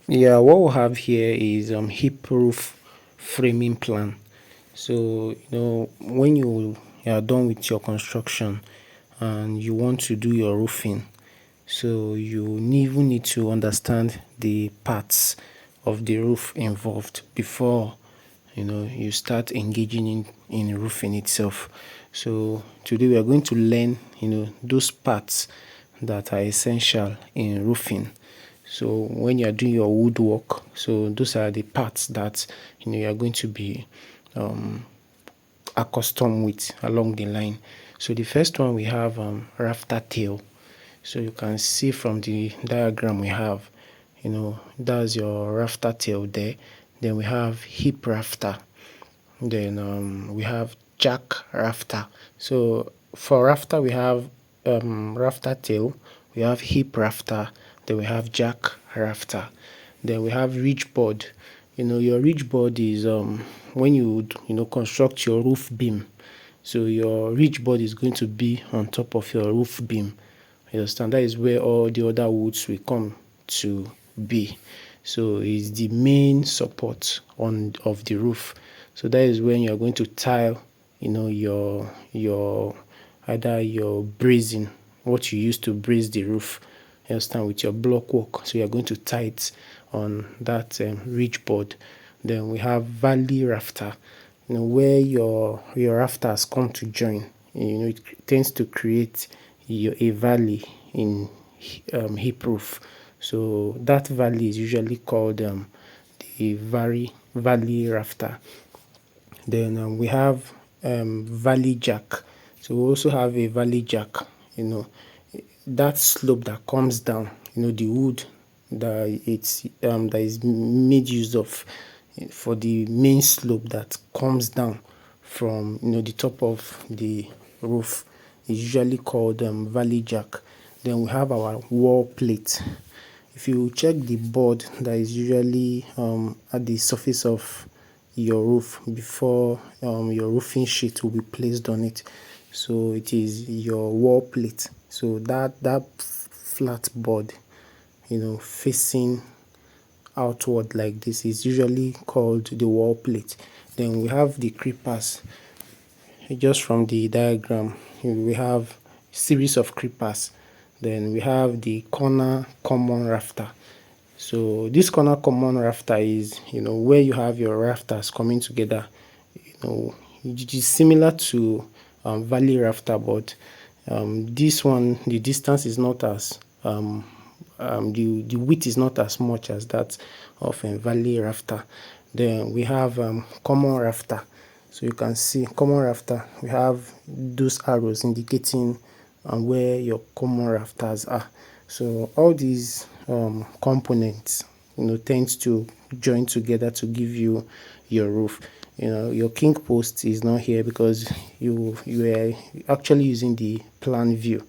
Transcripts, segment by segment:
Yeah, what we have here is hip roof framing plan. So when you are done with your construction and you want to do your roofing, so you even need to understand the parts of the roof involved before you start engaging in roofing itself. So today we are going to learn those parts that are essential in roofing. So when you are doing your woodwork, so those are the parts that you are going to be accustomed with along the line. So the first one we have rafter tail. So you can see from the diagram we have, that's your rafter tail there. Then we have hip rafter. Then we have jack rafter. So for rafter we have rafter tail, we have hip rafter, then we have jack rafter. Then we have ridge board. Your ridge board is when you construct your roof beam. So your ridge board is going to be on top of your roof beam. You understand? That is where all the other woods will come to be. So it's the main support on of the roof. So that is when you're going to tile, your either your bracing, what you use to brace the roof. You understand, with your block work. So you're going to tie it on that ridge board. Then we have valley rafter, where your rafters come to join. It tends to create a valley in hip roof. So that valley is usually called the valley rafter. Then we have valley jack. So we also have a valley jack. You know that slope that comes down. The wood that is made use of for the main slope that comes down from the top of the roof is usually called valley jack. Then we have our wall plate. If you check the board that is usually at the surface of your roof before your roofing sheet will be placed on it, so it is your wall plate. So that flat board, facing outward like this is usually called the wall plate. Then we have the creepers. Just from the diagram, we have series of creepers. Then we have the corner common rafter. So this corner common rafter is where you have your rafters coming together. It is similar to valley rafter, but this one, the distance is not as the width is not as much as that of a valley rafter. Then we have common rafter. So you can see common rafter, we have those arrows indicating where your common rafters are. So all these components tends to join together to give you your roof. Your king post is not here because you are actually using the plan view.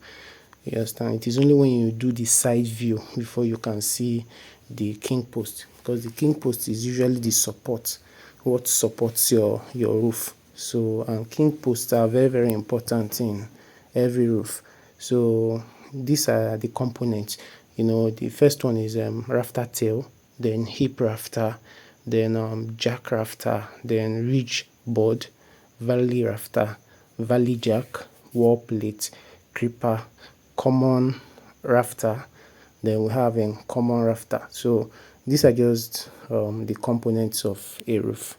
You understand? It is only when you do the side view before you can see the king post, because the king post is usually the support, what supports your roof. So king posts are very, very important in every roof. So these are the components. The first one is rafter tail, then hip rafter, then jack rafter, then ridge board, valley rafter, valley jack, wall plate, creeper, common rafter, then we have a common rafter. So these are just the components of a roof.